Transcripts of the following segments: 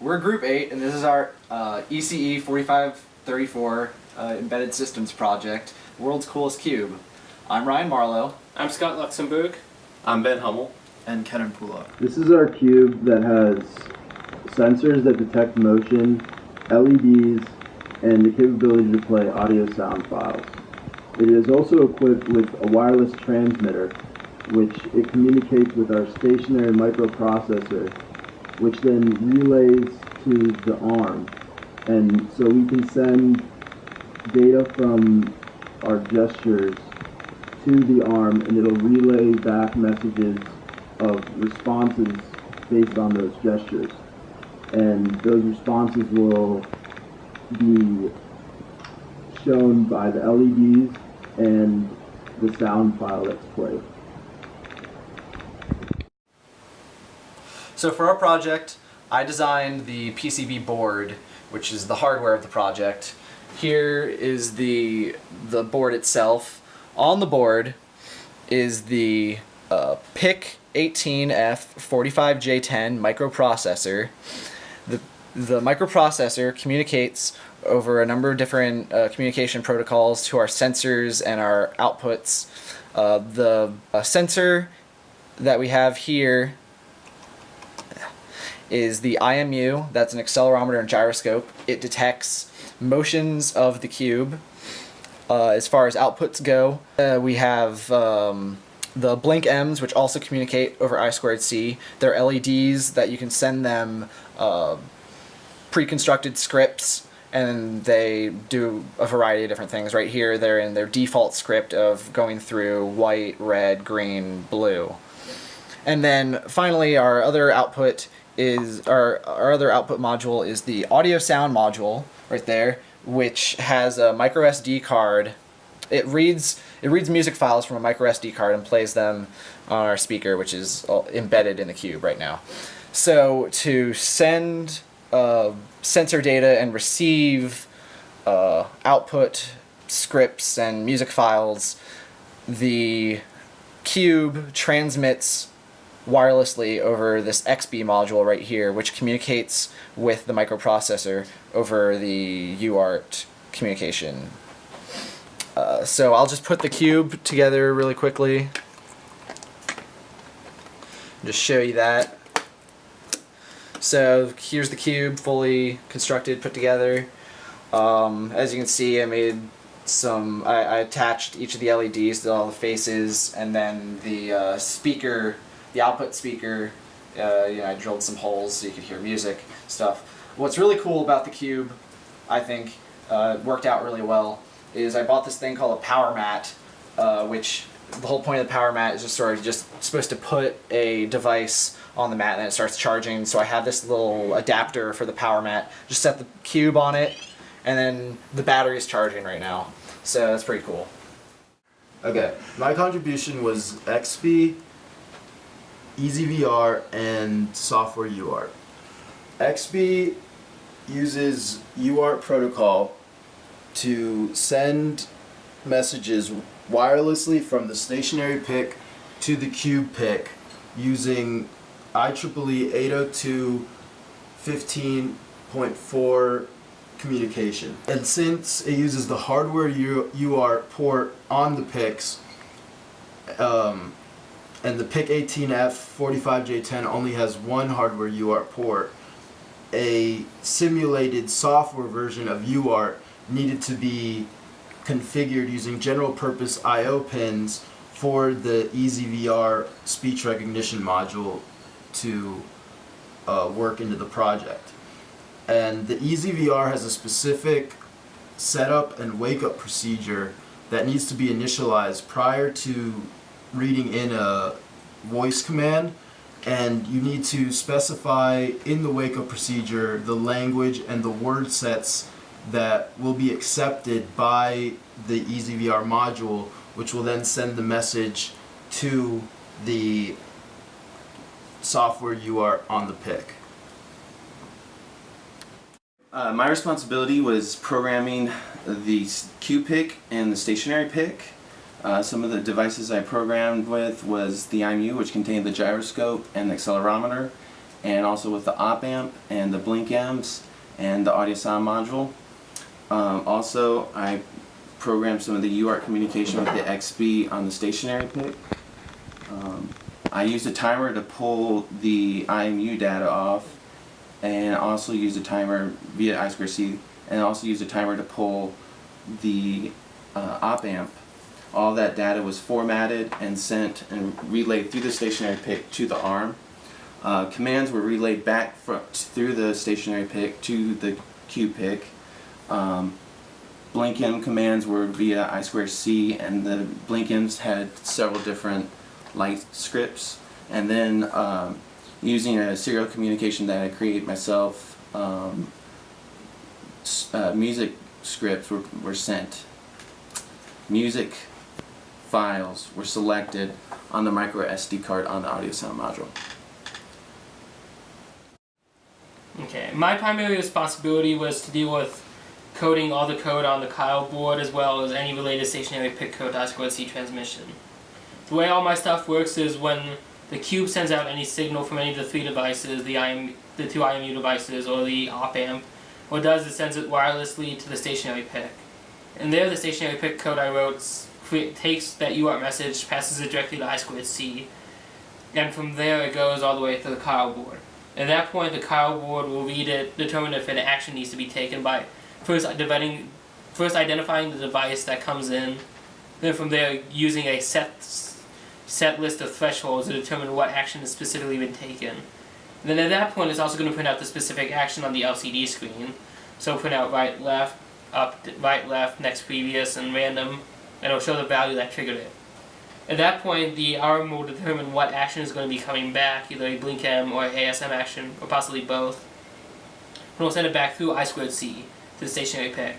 We're Group 8, and this is our ECE 4534 Embedded Systems project, World's Coolest Cube. I'm Ryan Marlow. I'm Scott Luxenburg. I'm Ben Hummel. And Kenan Pulak. This is our cube that has sensors that detect motion, LEDs, and the capability to play audio-sound files. It is also equipped with a wireless transmitter, which it communicates with our stationary microprocessor, which then relays to the arm. And so we can send data from our gestures to the arm, and it'll relay back messages of responses based on those gestures. And those responses will be shown by the LEDs and the sound file that's played. So for our project, I designed the PCB board, which is the hardware of the project. Here is the board itself. On the board is the PIC 18F45J10 microprocessor. The microprocessor communicates over a number of different communication protocols to our sensors and our outputs. The sensor that we have here is the IMU. That's an accelerometer and gyroscope. It detects motions of the cube. As far as outputs go, we have the blink M's, which also communicate over I2C. They're LEDs that you can send them pre-constructed scripts, and they do a variety of different things. Right here, they're in their default script of going through white, red, green, blue. And then finally, our other output is our other output module is the audio sound module right there, which has a micro SD card. It reads music files from a micro SD card and plays them on our speaker, which is embedded in the cube right now. So to send sensor data and receive output scripts and music files, the cube transmits wirelessly over this XB module right here, which communicates with the microprocessor over the UART communication. So I'll just put the cube together really quickly. Just show you that. So here's the cube, fully constructed, put together. As you can see, I made some. I attached each of the LEDs to all the faces, and then the speaker, the output speaker. I drilled some holes so you could hear music stuff. What's really cool about the cube, I think, worked out really well, is I bought this thing called a power mat, which the whole point of the power mat is just sort of supposed to put a device on the mat and then it starts charging. So I have this little adapter for the power mat. Just set the cube on it, and then the battery is charging right now. So that's pretty cool. Okay, my contribution was XB, EasyVR, and software UART. XB uses UART protocol to send messages wirelessly from the stationary PIC to the cube PIC using IEEE 802.15.4 communication. And since it uses the hardware UART port on the PICs, and the PIC 18F45J10 only has one hardware UART port, a simulated software version of UART needed to be configured using general purpose I/O pins for the EasyVR speech recognition module to work into the project. And the EasyVR has a specific setup and wake-up procedure that needs to be initialized prior to reading in a voice command, and you need to specify in the wake-up procedure the language and the word sets that will be accepted by the EasyVR module, which will then send the message to the software UART on the PIC. My responsibility was programming the cube PIC and the stationary PIC. Some of the devices I programmed with was the IMU, which contained the gyroscope and the accelerometer, and also with the op amp and the blink amps and the audio sound module. Also, I programmed some of the UART communication with the XB on the stationary pick. I used a timer to pull the IMU data off, and also used a timer via I2C, and also used a timer to pull the op amp. All that data was formatted and sent and relayed through the stationary pick to the ARM. Commands were relayed back through the stationary pick to the Q pick. Blink-M commands were via I2C, and the Blink-Ms had several different light scripts. And then using a serial communication that I created myself, music scripts were sent. Music files were selected on the micro SD card on the audio sound module. Okay, my primary responsibility was to deal with coding all the code on the Kyle board, as well as any related stationary pick code to I2C transmission. The way all my stuff works is when the cube sends out any signal from any of the three devices, the two IMU devices or the op amp, what it does is sends it wirelessly to the stationary pick. And there, the stationary pick code I wrote takes that UART message, passes it directly to I2C, and from there it goes all the way to the Kyle board. At that point, the Kyle board will read it, determine if an action needs to be taken by first identifying the device that comes in, then from there using a set list of thresholds to determine what action has specifically been taken. And then at that point, it's also going to print out the specific action on the LCD screen. So print out right, left, up, right, left, next, previous, and random, and it'll show the value that triggered it. At that point, the ARM will determine what action is going to be coming back, either a blink-M or ASM action, or possibly both. And we'll send it back through I2C to the stationary pick.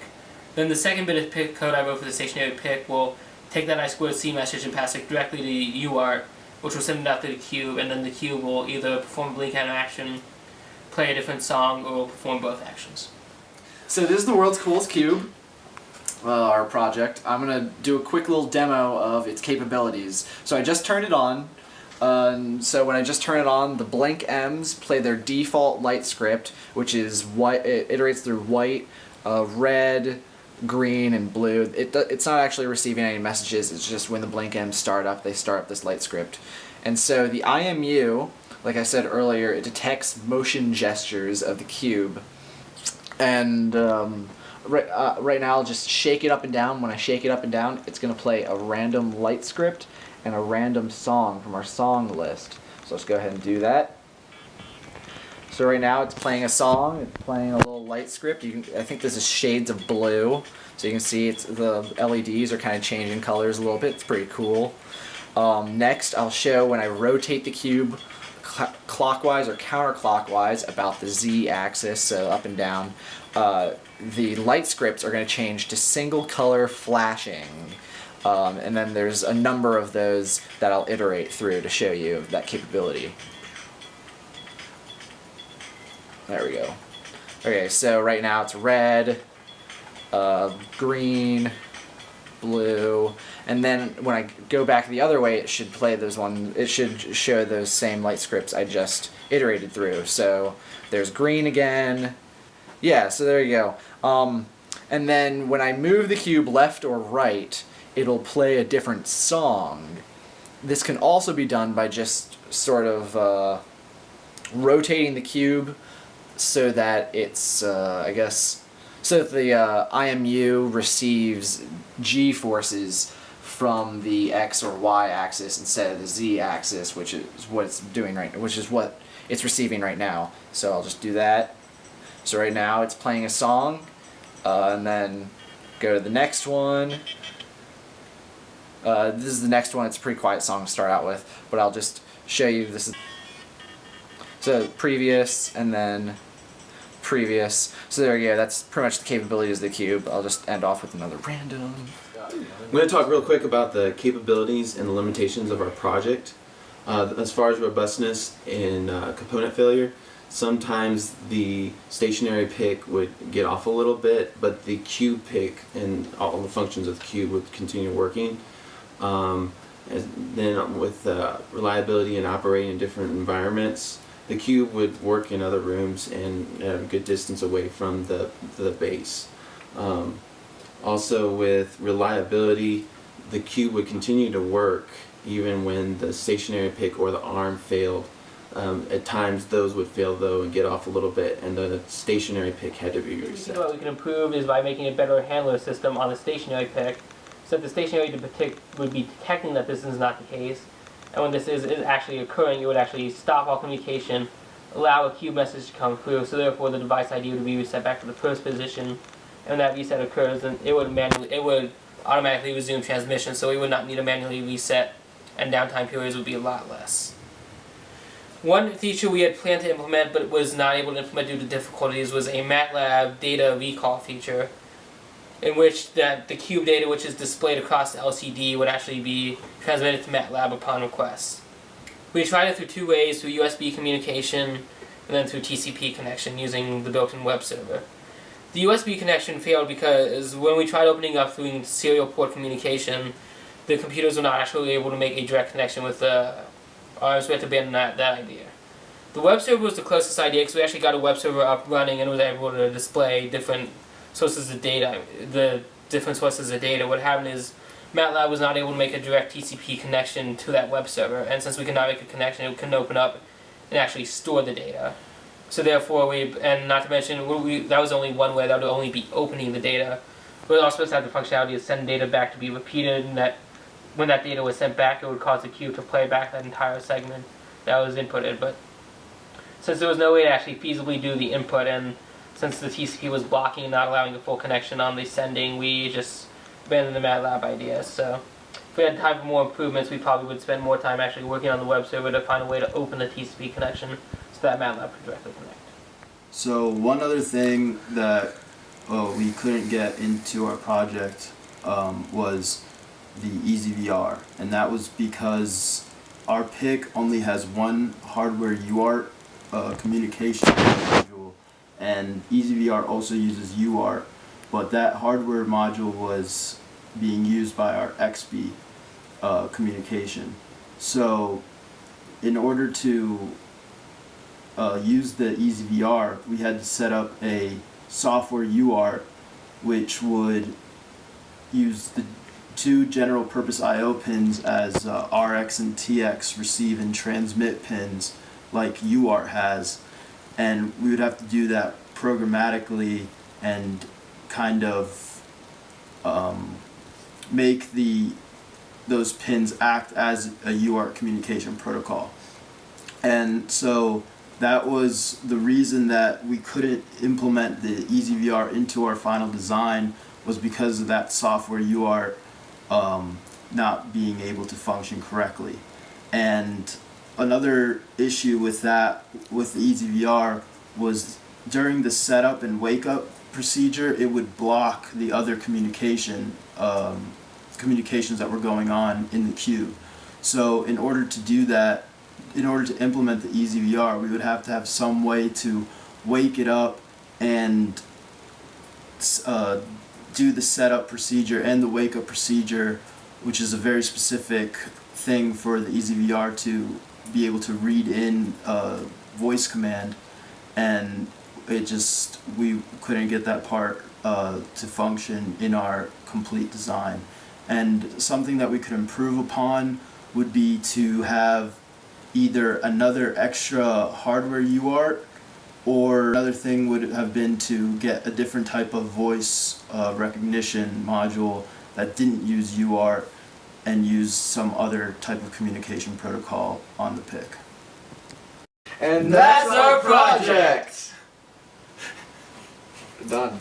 Then the second bit of pick code I wrote for the stationary pick will take that I2C message and pass it directly to UART, which will send it out to the cube, and then the cube will either perform a blink-M action, play a different song, or perform both actions. So this is the world's coolest cube, our project. I'm going to do a quick little demo of its capabilities. So I just turned it on. So when I just turn it on, the blink M's play their default light script, which is white. It iterates through white, red, green, and blue. It's not actually receiving any messages. It's just when the blink M's start up, they start up this light script. And so the IMU, like I said earlier, it detects motion gestures of the cube. And right now I'll just shake it up and down. When I shake it up and down, it's going to play a random light script and a random song from our song list. So let's go ahead and do that. So right now it's playing a song, it's playing a little light script. I think this is shades of blue. So you can see the LEDs are kind of changing colors a little bit. It's pretty cool. Next I'll show when I rotate the cube clockwise or counterclockwise about the Z axis, so up and down, the light scripts are going to change to single color flashing. And then there's a number of those that I'll iterate through to show you that capability. There we go. Okay, so right now it's red, green, blue, and then when I go back the other way, it should play those it should show those same light scripts I just iterated through. So there's green again. Yeah, so there you go. And then when I move the cube left or right, it'll play a different song. This can also be done by just sort of rotating the cube so that it's, so that the IMU receives G-forces from the X or Y axis instead of the Z axis, which is what it's doing which is what it's receiving right now. So I'll just do that. So right now it's playing a song, and then go to the next one. This is the next one. It's a pretty quiet song to start out with, but I'll just show you. This is so previous and then previous. So there you go. That's pretty much the capabilities of the cube. I'll just end off with another random. I'm going to talk real quick about the capabilities and the limitations of our project. As far as robustness and component failure, sometimes the stationary pick would get off a little bit, but the cube pick and all the functions of the cube would continue working. And then with reliability and operating in different environments, the cube would work in other rooms and a good distance away from the base. Also with reliability, the cube would continue to work even when the stationary pick or the arm failed. At times those would fail though and get off a little bit, and the stationary pick had to be reset. What we can improve is by making a better handler system on the stationary pick, so that the stationary pick would be detecting that this is not the case, and when this is actually occurring, it would actually stop all communication, allow a cube message to come through, so therefore the device ID would be reset back to the first position, and when that reset occurs, then it would automatically resume transmission, so we would not need to manually reset, and downtime periods would be a lot less. One feature we had planned to implement but was not able to implement due to difficulties was a MATLAB data recall feature, in which the cube data which is displayed across the LCD would actually be transmitted to MATLAB upon request. We tried it through two ways, through USB communication and then through TCP connection using the built-in web server. The USB connection failed because when we tried opening up through serial port communication, the computers were not actually able to make a direct connection with the arms, so we had to abandon that idea. The web server was the closest idea because we actually got a web server up running and was able to display different sources of data. What happened is MATLAB was not able to make a direct TCP connection to that web server, and since we could not make a connection, it couldn't open up and actually store the data. So therefore, and not to mention, that was only one way, that would only be opening the data. We were also supposed to have the functionality to send data back to be repeated, and that when that data was sent back, it would cause the cube to play back that entire segment that was inputted. But since there was no way to actually feasibly do the input, and since the TCP was blocking and not allowing a full connection on the sending, we just abandoned the MATLAB idea. So if we had time for more improvements, we probably would spend more time actually working on the web server to find a way to open the TCP connection so that MATLAB could directly connect. So one other thing that we couldn't get into our project was the EasyVR, and that was because our PIC only has one hardware UART communication module, and EasyVR also uses UART, but that hardware module was being used by our XB communication. So in order to use the EasyVR, we had to set up a software UART which would use the two general purpose I/O pins as RX and TX receive and transmit pins like UART has, and we would have to do that programmatically and kind of make those pins act as a UART communication protocol. And so that was the reason that we couldn't implement the EasyVR into our final design, was because of that software UART not being able to function correctly. And another issue with that, with the EasyVR, was during the setup and wake up procedure, it would block the other communications that were going on in the cube. So in order to do that, in order to implement the EasyVR, we would have to have some way to wake it up and do the setup procedure and the wake up procedure, which is a very specific thing for the EasyVR to be able to read in a voice command, and we couldn't get that part to function in our complete design. And something that we could improve upon would be to have either another extra hardware UART, or another thing would have been to get a different type of voice recognition module that didn't use UART and use some other type of communication protocol on the PIC. And that's our project! Done.